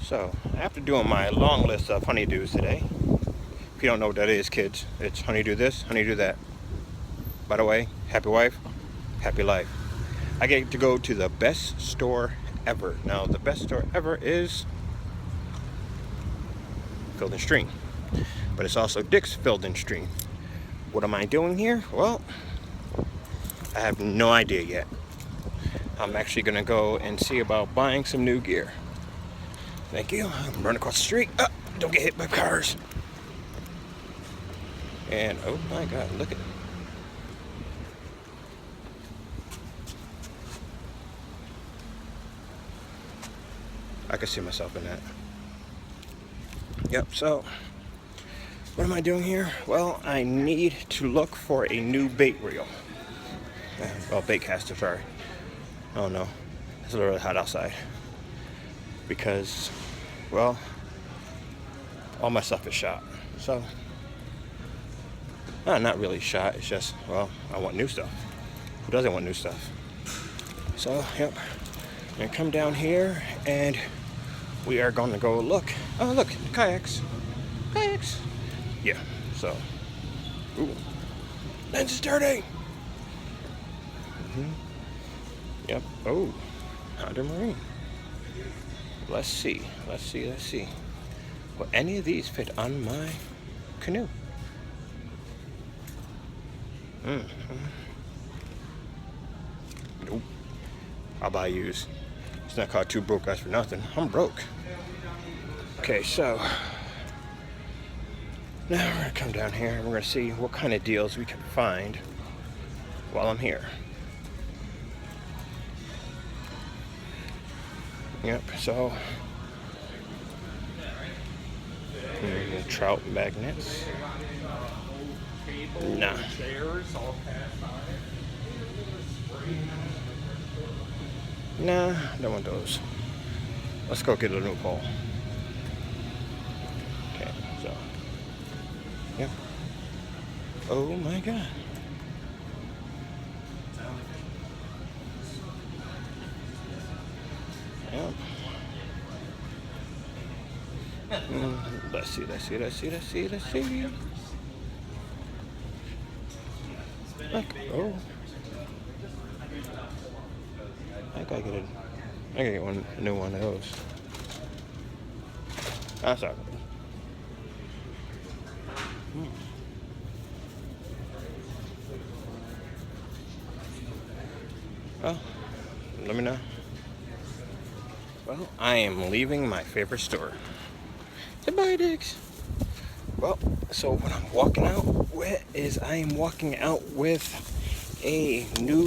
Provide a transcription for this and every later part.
So, after doing my long list of honeydews today, if you don't know what that is, kids, it's honeydew this, honeydew that. By the way, happy wife, happy life. I get to go to the best store ever. Now, the best store ever is Field and Stream, but it's also Dick's Field and Stream. What am I doing here? Well, I have no idea yet. I'm actually gonna go and see about buying some new gear. Thank you. I'm running across the street. Don't get hit by cars. And oh my God, look at it. I can see myself in that. Yep, so what am I doing here? Well, I need to look for a new bait reel. Well, bait caster, sorry. Oh no, it's really hot outside. Because, well, all my stuff is shot. So, not really shot, it's just, well, I want new stuff. Who doesn't want new stuff? So, yep, I'm gonna come down here and we are going to go look. Oh, look, kayaks. Kayaks. Yeah, so, ooh, lens is dirty. Yep, oh, Honda Marine. Let's see. Will any of these fit on my canoe? Nope. I'll buy used. It's not called Two Broke Guys for nothing. I'm broke. Okay, so now we're gonna come down here and we're gonna see what kind of deals we can find while I'm here. Yep, so trout magnets. Nah. Nah, don't want those. Let's go get a new pole. Okay, so. Yep. Oh my God. Yep. Let's see. Look, oh. I gotta get a new one of those. That's all right. Well, let me know. Well, I am leaving my favorite store. Goodbye, Dick's. Well, so what I'm walking out with is I am walking out with a new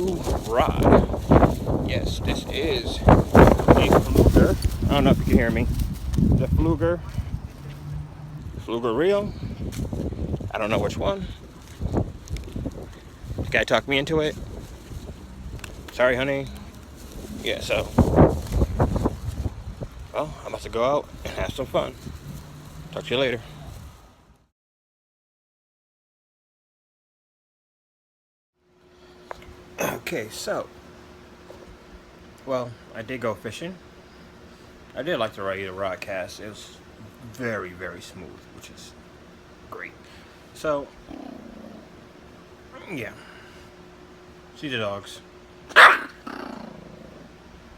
rod. Yes, this is a Pflueger. I don't know if you can hear me. The Pflueger reel. I don't know which one. This guy talked me into it. Sorry, honey. Yeah, so, well, I'm about to go out and have some fun. Talk to you later. Okay, so, well, I did go fishing. I did like the regular rod cast. It was very, very smooth, which is great. So, yeah. See the dogs.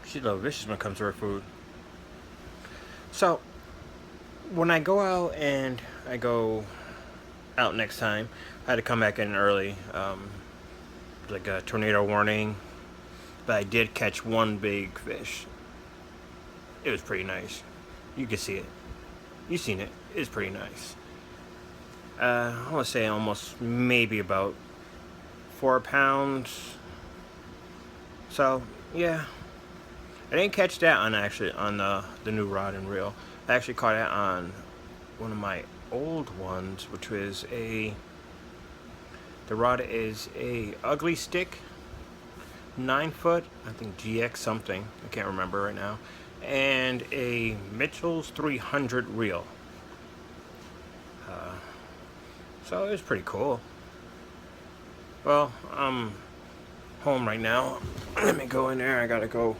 She's a little vicious when it comes to her food. So, when I go out and I go out next time, I had to come back in early. Like a tornado warning. But I did catch one big fish. It was pretty nice. You can see it. You've seen it. It's pretty nice. I want to say almost maybe about 4 pounds. So, yeah. I didn't catch that on the new rod and reel. I actually caught it on one of my old ones, which was the rod is a Ugly Stick 9-foot, I think GX something, I can't remember right now, and a Mitchell's 300 reel. So it was pretty cool. Well, I'm home right now. Let me go in there. I gotta go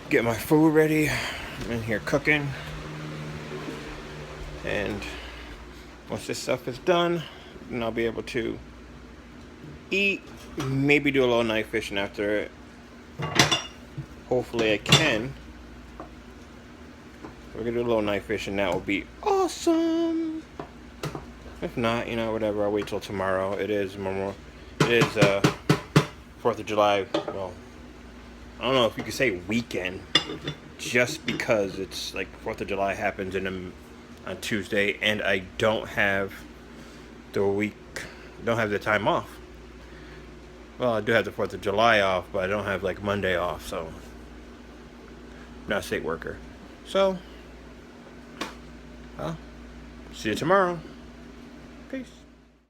get my food ready. I'm in here cooking, and once this stuff is done, then I'll be able to eat, maybe do a little night fishing after it. Hopefully I can. We're gonna do a little night fishing. That will be awesome. If not, you know, whatever. I'll wait till tomorrow. It is 4th of July. Well, I don't know if you could say weekend, just because it's like 4th of July happens on Tuesday, and I don't have the time off. Well, I do have the 4th of July off, but I don't have like Monday off, so I'm not a state worker. So, well, see you tomorrow.